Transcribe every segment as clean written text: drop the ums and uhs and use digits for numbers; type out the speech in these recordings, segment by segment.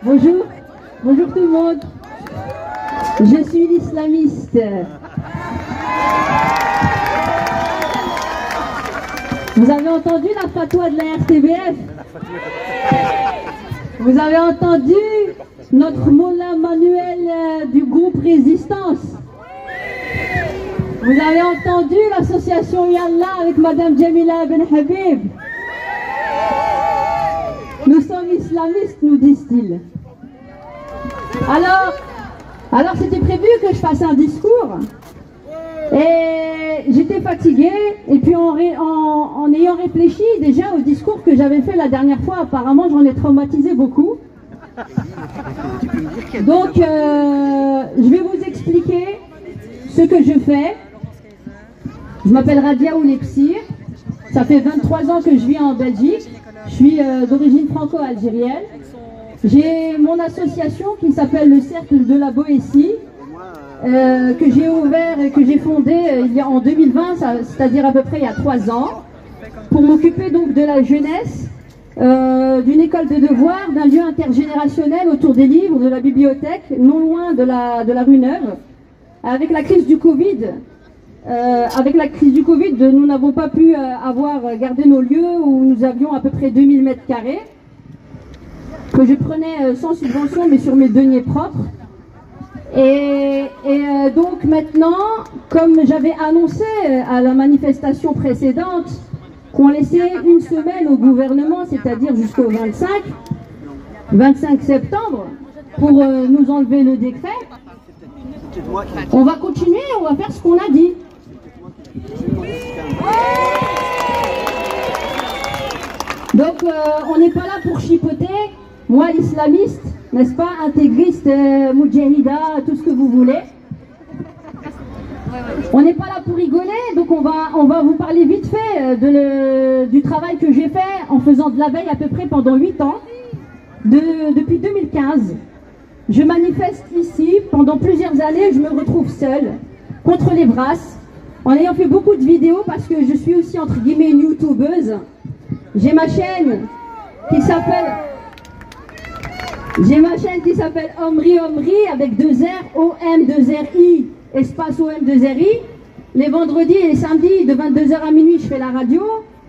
Bonjour, bonjour tout le monde. Je suis l'islamiste. Vous avez entendu la fatwa de la RTBF? Vous avez entendu notre Mollah Manuel du groupe Résistance? Vous avez entendu l'association Yallah avec Madame Jamila Ben Habib? Nous sommes islamistes, nous disent-ils. Alors c'était prévu que je fasse un discours. Et j'étais fatiguée. Et puis en ayant réfléchi déjà au discours que j'avais fait la dernière fois, apparemment j'en ai traumatisé beaucoup. Donc je vais vous expliquer ce que je fais. Je m'appelle Radia Oulepsir. Ça fait 23 ans que je vis en Belgique. Je suis d'origine franco-algérienne. J'ai mon association qui s'appelle le Cercle de la Boétie, que j'ai ouvert et que j'ai fondé en 2020, c'est-à-dire à peu près il y a 3 ans, pour m'occuper donc de la jeunesse, d'une école de devoirs, d'un lieu intergénérationnel autour des livres, de la bibliothèque, non loin de la rue Neuve. Avec la crise du Covid, nous n'avons pas pu garder nos lieux où nous avions à peu près 2000 mètres carrés, que je prenais sans subvention mais sur mes deniers propres. Et donc maintenant, comme j'avais annoncé à la manifestation précédente qu'on laissait une semaine au gouvernement, c'est-à-dire jusqu'au 25 septembre, pour nous enlever le décret, on va continuer, on va faire ce qu'on a dit. Donc on n'est pas là pour chipoter. Moi, l'islamiste, n'est-ce pas, intégriste, moudjahida, tout ce que vous voulez. On n'est pas là pour rigoler, donc on va vous parler vite fait du travail que j'ai fait en faisant de la veille à peu près pendant 8 ans, depuis 2015. Je manifeste ici, pendant plusieurs années, je me retrouve seule, contre les brasses, en ayant fait beaucoup de vidéos parce que je suis aussi entre guillemets une youtubeuse. J'ai ma chaîne qui s'appelle Omri avec 2 R, OM2RI, espace OM2RI. Les vendredis et les samedis de 22h à minuit, je fais la radio.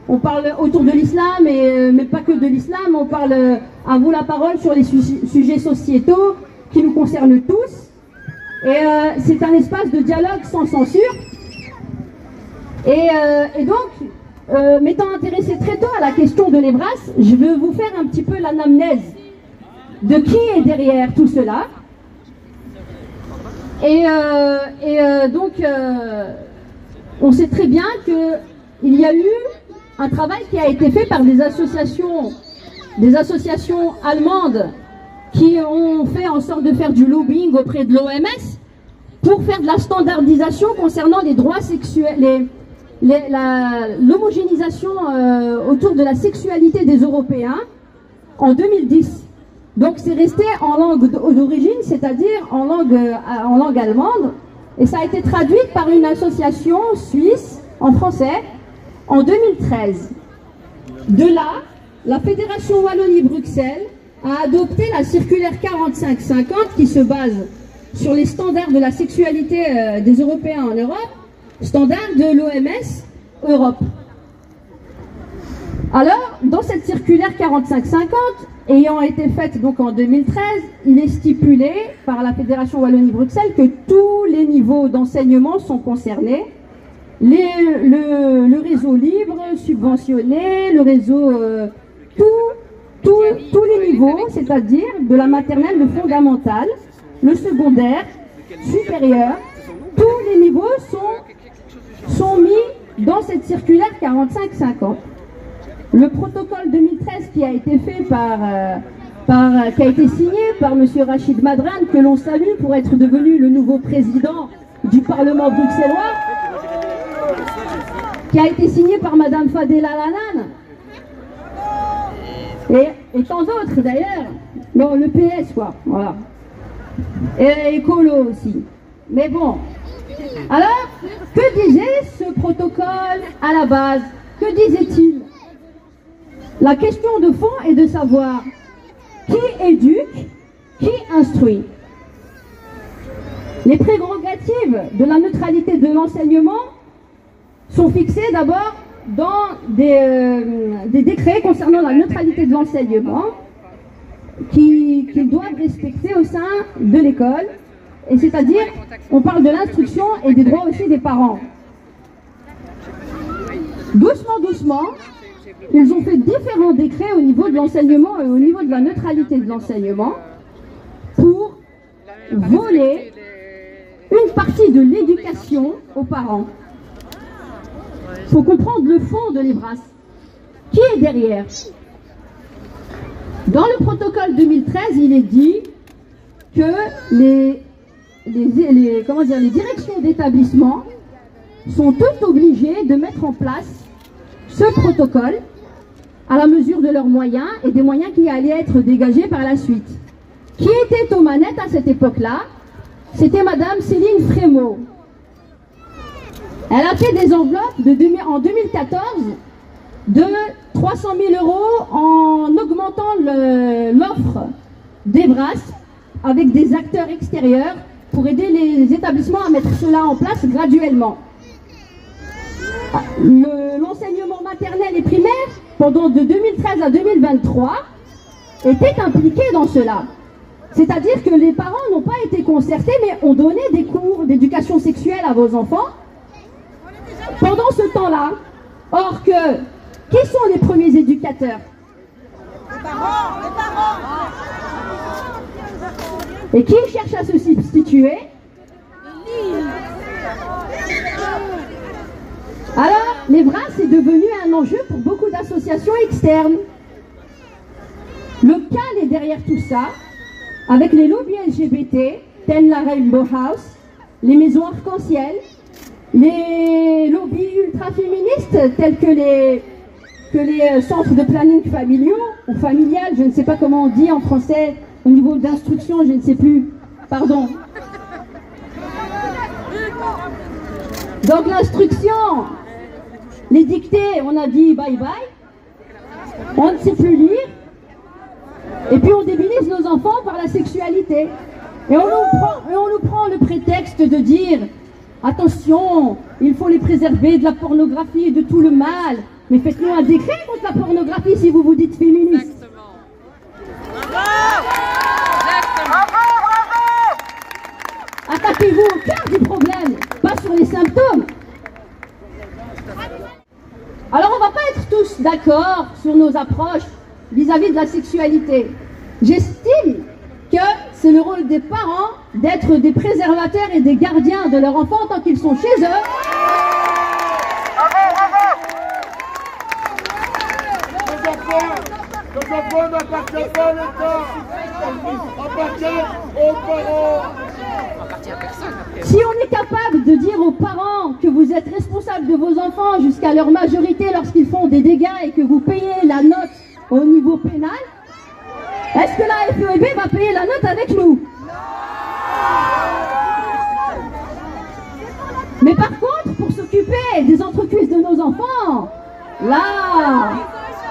On parle autour de l'islam, mais pas que de l'islam. On parle à vous la parole sur les sujets sociétaux qui nous concernent tous. Et c'est un espace de dialogue sans censure. Et donc, m'étant intéressé très tôt à la question de l'Ebras, je veux vous faire un petit peu l'anamnèse de qui est derrière tout cela. Donc, on sait très bien qu'il y a eu un travail qui a été fait par des associations allemandes qui ont fait en sorte de faire du lobbying auprès de l'OMS pour faire de la standardisation concernant les droits sexuels, l'homogénéisation autour de la sexualité des Européens en 2010. Donc c'est resté en langue d'origine, c'est-à-dire en langue allemande, et ça a été traduit par une association suisse en français en 2013. De là, la Fédération Wallonie-Bruxelles a adopté la circulaire 4550 qui se base sur les standards de la sexualité des Européens en Europe, standards de l'OMS Europe. Alors, dans cette circulaire 4550, ayant été faite donc en 2013, il est stipulé par la Fédération Wallonie-Bruxelles que tous les niveaux d'enseignement sont concernés. Le réseau libre, subventionné, le réseau, tous les niveaux, c'est-à-dire de la maternelle, le fondamental, le secondaire, supérieur, tous les niveaux sont mis dans cette circulaire 4550. Le protocole 2013 qui a été fait qui a été signé par M. Rachid Madran, que l'on salue pour être devenu le nouveau président du Parlement bruxellois, qui a été signé par Mme Fadela Lanan, et tant d'autres d'ailleurs, bon, le PS quoi, voilà, et Écolo aussi. Mais bon, alors, que disait ce protocole à la base? Que disait-il? La question de fond est de savoir qui éduque Qui instruit? Les prérogatives de la neutralité de l'enseignement sont fixées d'abord dans des décrets concernant la neutralité de l'enseignement qu'ils doivent respecter au sein de l'école. Et c'est-à-dire, on parle de l'instruction et des droits aussi des parents. Doucement, doucement, ils ont fait différents décrets au niveau de l'enseignement et au niveau de la neutralité de l'enseignement pour voler une partie de l'éducation aux parents. Il faut comprendre le fond de l'EVRAS. Qui est derrière? Dans le protocole 2013, il est dit que les directions d'établissement sont toutes obligées de mettre en place ce protocole à la mesure de leurs moyens et des moyens qui allaient être dégagés par la suite. Qui était aux manettes à cette époque-là? C'était Madame Céline Frémaux. Elle a fait des enveloppes en 2014 de 300 000 € en augmentant l'offre d'EVRAS avec des acteurs extérieurs pour aider les établissements à mettre cela en place graduellement. L'enseignement maternel et primaire, pendant de 2013 à 2023, était impliqué dans cela. C'est-à-dire que les parents n'ont pas été concertés, mais ont donné des cours d'éducation sexuelle à vos enfants pendant ce temps-là. Or que, qui sont les premiers éducateurs? Les parents, les parents. Et qui cherche à se substituer? Alors, l'EVRAS est devenu un enjeu pour beaucoup d'associations externes. Le CAL est derrière tout ça, avec les lobbies LGBT, tels la Rainbow House, les maisons arc-en-ciel, les lobbies ultra-féministes, tels que les centres de planning familiaux, ou familial, je ne sais pas comment on dit en français, au niveau d'instruction, je ne sais plus, pardon. Donc l'instruction, les dictées, on a dit bye bye, on ne sait plus lire, et puis on débilise nos enfants par la sexualité. Et on nous prend le prétexte de dire, attention, il faut les préserver de la pornographie et de tout le mal. Mais faites-nous un décret contre la pornographie si vous vous dites féministe. Attaquez-vous au cœur du problème, pas sur les symptômes. Alors on ne va pas être tous d'accord sur nos approches vis-à-vis de la sexualité. J'estime que c'est le rôle des parents d'être des préservateurs et des gardiens de leurs enfants tant qu'ils sont chez eux. Les enfants n'appartiennent pas à l'État, appartiennent aux parents. Si on est capable de dire aux parents que vous êtes responsables de vos enfants jusqu'à leur majorité lorsqu'ils font des dégâts et que vous payez la note au niveau pénal, est-ce que la FEB va payer la note avec nous? Mais par contre, pour s'occuper des entreprises de nos enfants, là,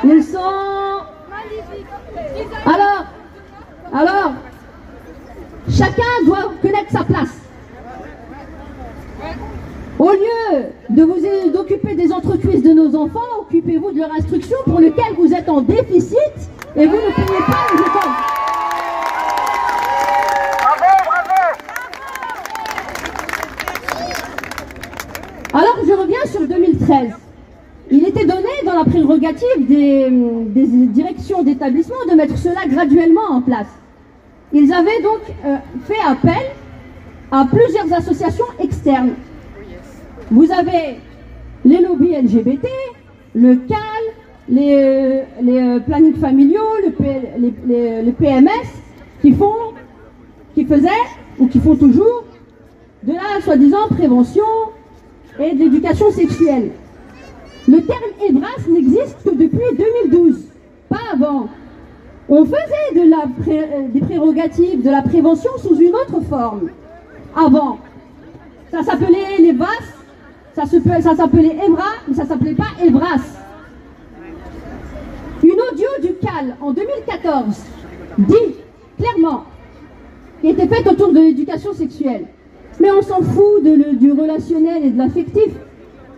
ils sont... Alors, chacun doit connaître sa place. Au lieu de d'occuper des entreprises de nos enfants, occupez-vous de leur instruction pour lequel vous êtes en déficit et vous ne payez pas les écoles. Alors je reviens sur 2013. Il était donné dans la prérogative des directions d'établissement de mettre cela graduellement en place. Ils avaient donc fait appel à plusieurs associations externes. Vous avez les lobbies LGBT, le CAL, les plannings familiaux, les PMS, qui faisaient ou qui font toujours de la soi-disant prévention et de l'éducation sexuelle. Le terme EVRAS n'existe que depuis 2012, pas avant. On faisait des prérogatives de la prévention sous une autre forme. Avant, ça s'appelait les VAS, ça s'appelait EVRA, mais ça s'appelait pas EVRAS. Une audio du CAL en 2014 dit clairement qui était faite autour de l'éducation sexuelle. Mais on s'en fout du relationnel et de l'affectif.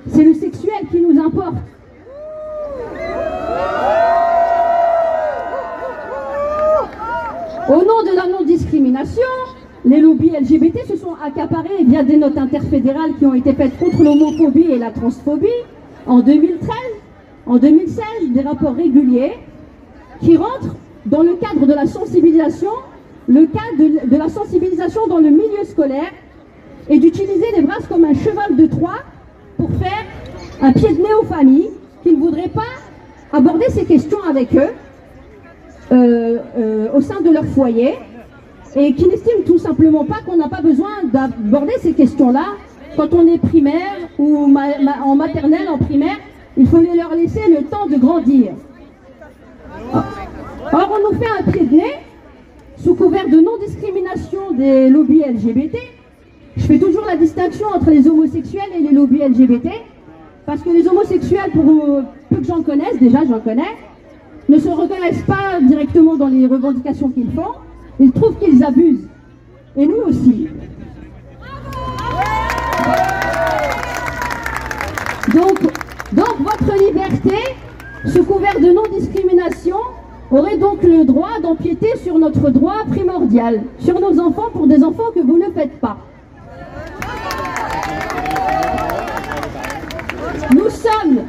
C'est le sexuel qui nous importe. Au nom de la non-discrimination, les lobbies LGBT se sont accaparés via des notes interfédérales qui ont été faites contre l'homophobie et la transphobie en 2013, en 2016, des rapports réguliers qui rentrent dans le cadre de la sensibilisation, le cadre de la sensibilisation dans le milieu scolaire et d'utiliser les brasses comme un cheval de Troie pour faire un pied de nez aux familles qui ne voudraient pas aborder ces questions avec eux au sein de leur foyer et qui n'estiment tout simplement pas qu'on n'a pas besoin d'aborder ces questions-là quand on est primaire ou en maternelle, en primaire. Il faut leur laisser le temps de grandir. Or, on nous fait un pied de nez sous couvert de non-discrimination des lobbies LGBT. Je fais toujours la distinction entre les homosexuels et les lobbies LGBT, parce que les homosexuels, pour peu que j'en connaisse, déjà j'en connais, ne se reconnaissent pas directement dans les revendications qu'ils font. Ils trouvent qu'ils abusent. Et nous aussi. Donc votre liberté, sous couvert de non-discrimination, aurait donc le droit d'empiéter sur notre droit primordial, sur nos enfants pour des enfants que vous ne faites pas. Nous sommes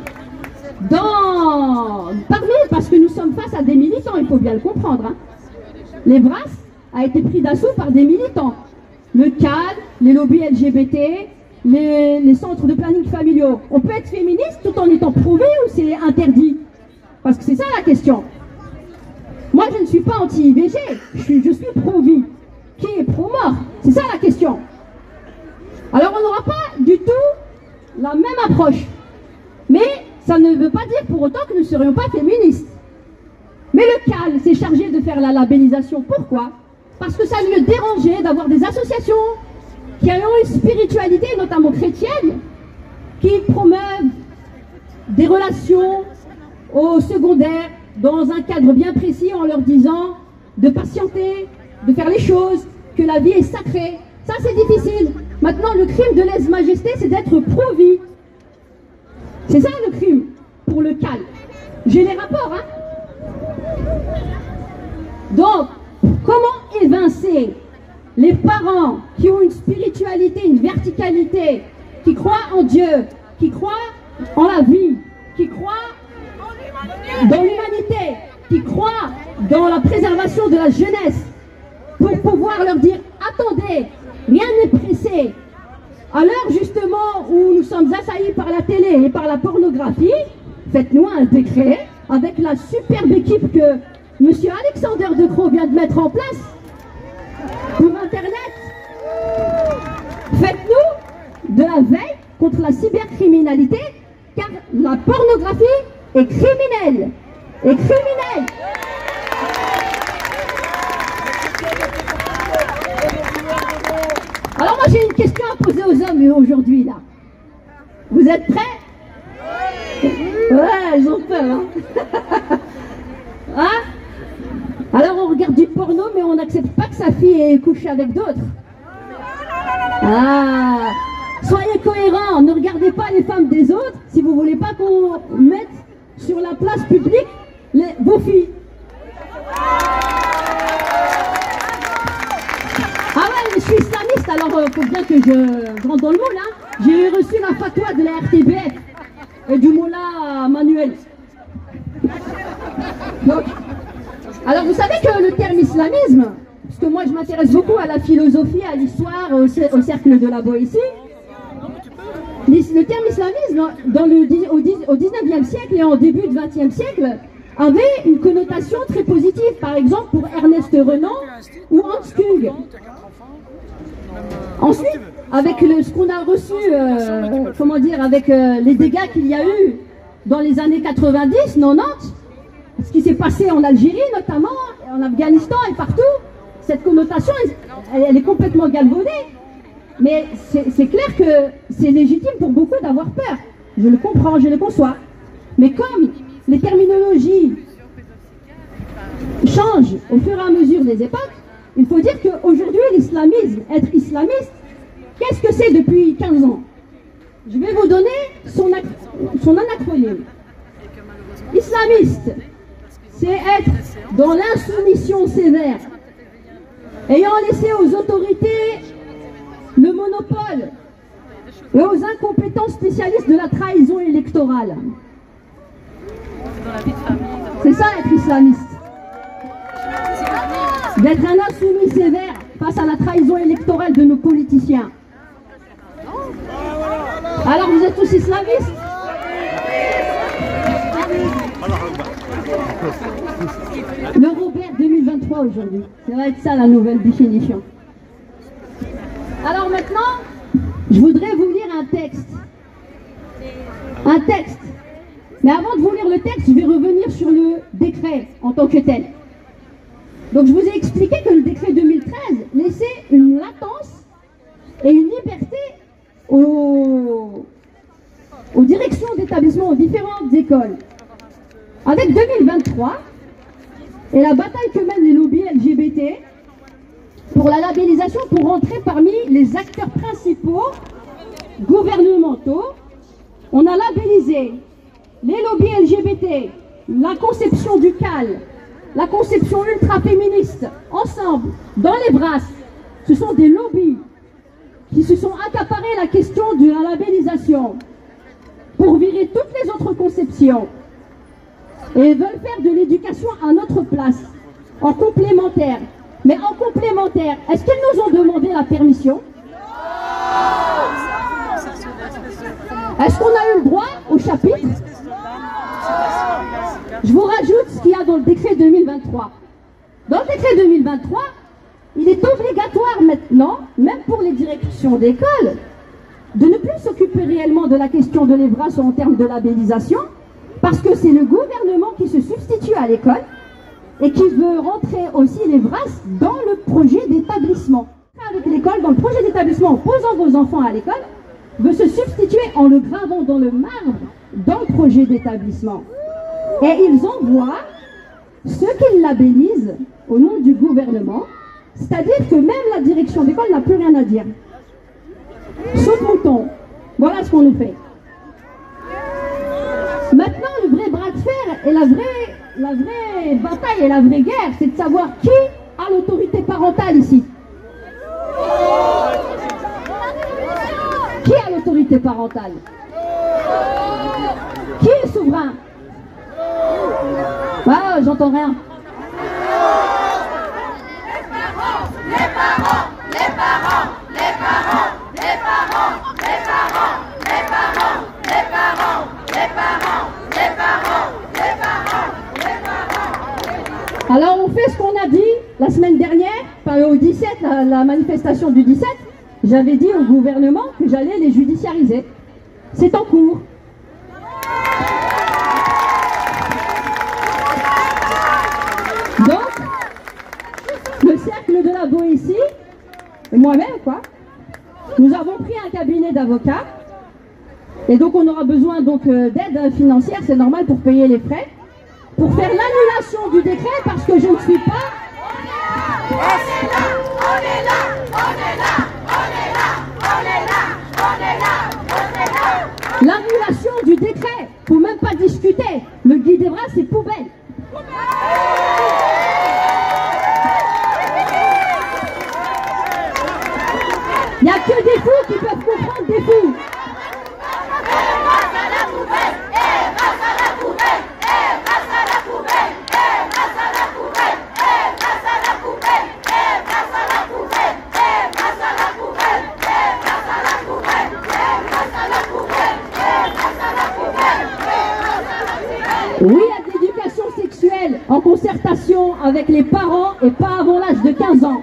parce que nous sommes face à des militants, il faut bien le comprendre. Hein. Les brasses a été pris d'assaut par des militants. Le CAD, les lobbies LGBT, les centres de planning familiaux. On peut être féministe tout en étant prouvé ou c'est interdit? Parce que c'est ça la question. Moi, je ne suis pas anti-IVG, je suis pro-vie. Qui est pro-mort? C'est ça la question. Alors, on n'aura pas du tout la même approche. Mais ça ne veut pas dire pour autant que nous ne serions pas féministes. Mais le CAL s'est chargé de faire la labellisation. Pourquoi? Parce que ça lui dérangeait d'avoir des associations qui ont une spiritualité, notamment chrétienne, qui promeuvent des relations au secondaire dans un cadre bien précis en leur disant de patienter, de faire les choses, que la vie est sacrée. Ça, c'est difficile. Maintenant, le crime de lèse-majesté, c'est d'être pro-vie. C'est ça le crime pour le CAL. J'ai les rapports, hein. Donc, comment évincer les parents qui ont une spiritualité, une verticalité, qui croient en Dieu, qui croient en la vie, qui croient dans l'humanité, qui croient dans la préservation de la jeunesse, pour pouvoir leur dire, attendez, rien n'est pressé. À l'heure justement où nous sommes assaillis par la télé et par la pornographie, faites-nous un décret avec la superbe équipe que M. Alexander De Croo vient de mettre en place pour Internet. Faites-nous de la veille contre la cybercriminalité, car la pornographie est criminelle. Est criminelle. Alors moi j'ai une question à poser aux hommes aujourd'hui là. Vous êtes prêts? Ouais, ils ont peur. Hein, hein? Alors on regarde du porno mais on n'accepte pas que sa fille ait couché avec d'autres. Ah, soyez cohérents, ne regardez pas les femmes des autres si vous ne voulez pas qu'on mette sur la place publique vos filles. Ah ouais, mais je suis islamiste, alors il faut bien que je rentre dans le moule. Hein. J'ai reçu la fatwa de la RTBF et du Mollah Manuel. Donc, alors vous savez que le terme islamisme, parce que moi je m'intéresse beaucoup à la philosophie, à l'histoire, au cercle de la Boétie, le terme islamisme au 19e siècle et en début du 20e siècle avait une connotation très positive, par exemple pour Ernest Renan ou Hans Kung. Ensuite, avec ce qu'on a reçu, comment dire, avec les dégâts qu'il y a eu dans les années 90, 90, ce qui s'est passé en Algérie notamment, en Afghanistan et partout, cette connotation, elle est complètement galvaudée. Mais c'est clair que c'est légitime pour beaucoup d'avoir peur. Je le comprends, je le conçois. Mais comme les terminologies changent au fur et à mesure des époques, il faut dire qu'aujourd'hui, l'islamisme, être islamiste, qu'est-ce que c'est depuis 15 ans? Je vais vous donner son anacronyme. Islamiste, c'est être dans l'insoumission sévère, ayant laissé aux autorités le monopole et aux incompétents spécialistes de la trahison électorale. C'est ça être islamiste. D'être un insoumis sévère face à la trahison électorale de nos politiciens. Alors vous êtes tous islamistes? Le Robert 2023 aujourd'hui. Ça va être ça la nouvelle définition. Alors maintenant, je voudrais vous lire un texte. Un texte. Mais avant de vous lire le texte, je vais revenir sur le décret en tant que tel. Donc je vous ai expliqué que le décret 2013 laissait une latence et une liberté aux directions d'établissements, aux différentes écoles. Avec 2023 et la bataille que mènent les lobbies LGBT pour la labellisation, pour rentrer parmi les acteurs principaux gouvernementaux, on a labellisé les lobbies LGBT, la conception du CAL, la conception ultra-féministe, ensemble, dans les brasses. Ce sont des lobbies qui se sont accaparés la question de la labellisation pour virer toutes les autres conceptions et veulent faire de l'éducation à notre place, en complémentaire. Mais en complémentaire, est-ce qu'ils nous ont demandé la permission? Est-ce qu'on a eu le droit au chapitre? Je vous rajoute ce qu'il y a dans le décret 2023. Dans le décret 2023, il est obligatoire maintenant, même pour les directions d'école, de ne plus s'occuper réellement de la question de l'EVRAS en termes de labellisation, parce que c'est le gouvernement qui se substitue à l'école et qui veut rentrer aussi l'EVRAS dans le projet d'établissement. Avec l'école, dans le projet d'établissement, en posant vos enfants à l'école, veut se substituer en le gravant dans le marbre dans le projet d'établissement. Et ils envoient ceux qu'ils labellisent au nom du gouvernement, c'est-à-dire que même la direction d'école n'a plus rien à dire. Sauf mouton. Voilà ce qu'on nous fait. Maintenant, le vrai bras de fer et la vraie bataille et la vraie guerre, c'est de savoir qui a l'autorité parentale ici. Qui a l'autorité parentale? Qui est souverain? Ah, j'entends rien. Alors on fait ce qu'on a dit la semaine dernière, enfin, au 17, la manifestation du 17, j'avais dit au gouvernement que j'allais les judiciariser. C'est en cours. Donc, le cercle de la Boétie, et moi-même quoi, nous avons pris un cabinet d'avocats, et donc on aura besoin donc d'aide financière, c'est normal pour payer les frais, pour faire l'annulation du décret, parce que je ne suis pas... On est là, on est là, on est là, on est là, on est là, on est là, on est là. L'annulation du décret, faut même pas discuter. Le Guy d'Evras, c'est poubelle. Il n'y a que des fous qui peuvent comprendre des fous. Oui à de l'éducation sexuelle en concertation avec les parents et pas avant l'âge de 15 ans.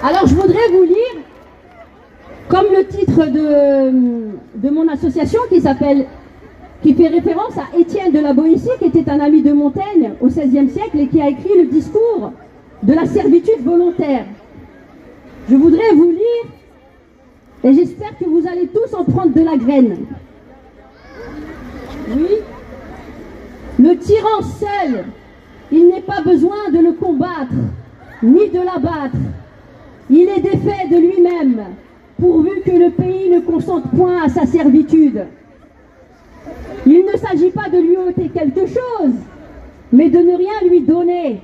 Alors je voudrais vous lire, comme le titre de mon association qui fait référence à Étienne de la Boétie, qui était un ami de Montaigne au XVIe siècle et qui a écrit le discours de la servitude volontaire. Je voudrais vous lire et j'espère que vous allez tous en prendre de la graine. Oui. Le tyran seul, il n'est pas besoin de le combattre, ni de l'abattre. Il est défait de lui-même, pourvu que le pays ne consente point à sa servitude. Il ne s'agit pas de lui ôter quelque chose, mais de ne rien lui donner.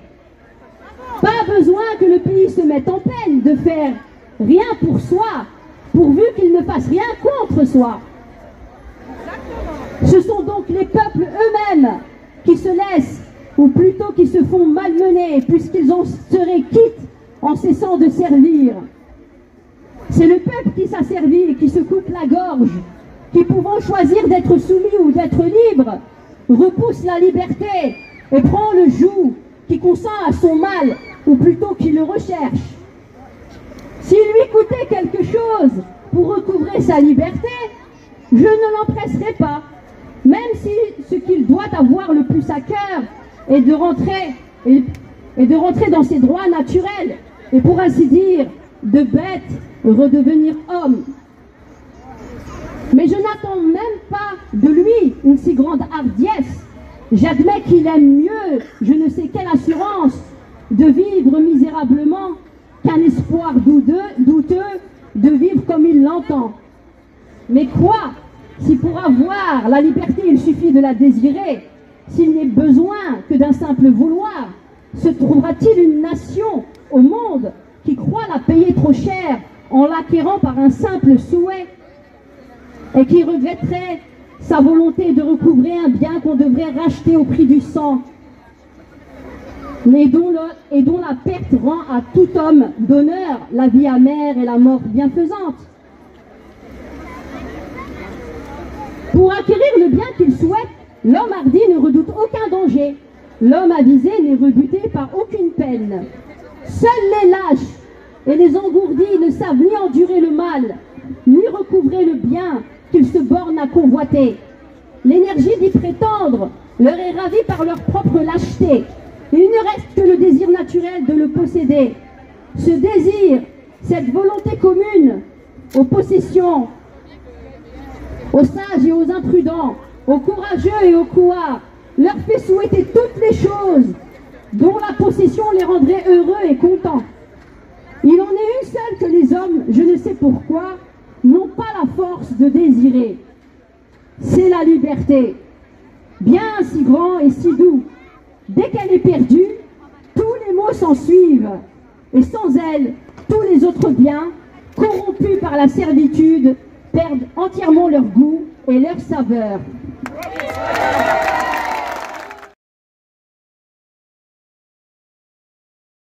Pas besoin que le pays se mette en peine de faire rien pour soi, pourvu qu'il ne fasse rien contre soi. Ce sont donc les peuples eux-mêmes qui se laissent, ou plutôt qui se font malmener, puisqu'ils en seraient quittes en cessant de servir. C'est le peuple qui s'asservit et qui se coupe la gorge, qui, pouvant choisir d'être soumis ou d'être libre, repousse la liberté et prend le joug, qui consent à son mal, ou plutôt qui le recherche. S'il lui coûtait quelque chose pour recouvrer sa liberté, je ne l'empresserai pas, même si ce qu'il doit avoir le plus à cœur est de rentrer dans ses droits naturels, et pour ainsi dire, de bête redevenir homme. Mais je n'attends même pas de lui une si grande hardiesse. J'admets qu'il aime mieux, je ne sais quelle assurance, de vivre misérablement qu'un espoir douteux de vivre comme il l'entend. Mais quoi, si pour avoir la liberté il suffit de la désirer, s'il n'est besoin que d'un simple vouloir, se trouvera-t-il une nation au monde qui croit la payer trop cher en l'acquérant par un simple souhait, et qui regretterait sa volonté de recouvrer un bien qu'on devrait racheter au prix du sang, mais dont la perte rend à tout homme d'honneur la vie amère et la mort bienfaisante? Pour acquérir le bien qu'il souhaite, l'homme hardi ne redoute aucun danger. L'homme avisé n'est rebuté par aucune peine. Seuls les lâches et les engourdis ne savent ni endurer le mal, ni recouvrer le bien qu'ils se bornent à convoiter. L'énergie d'y prétendre leur est ravie par leur propre lâcheté. Il ne reste que le désir naturel de le posséder. Ce désir, cette volonté commune aux possessions, aux sages et aux imprudents, aux courageux et aux couards, leur fait souhaiter toutes les choses dont la possession les rendrait heureux et contents. Il en est une seule que les hommes, je ne sais pourquoi, n'ont pas la force de désirer. C'est la liberté, bien si grand et si doux. Dès qu'elle est perdue, tous les maux s'en suivent, et sans elle, tous les autres biens, corrompus par la servitude, perdent entièrement leur goût et leur saveur.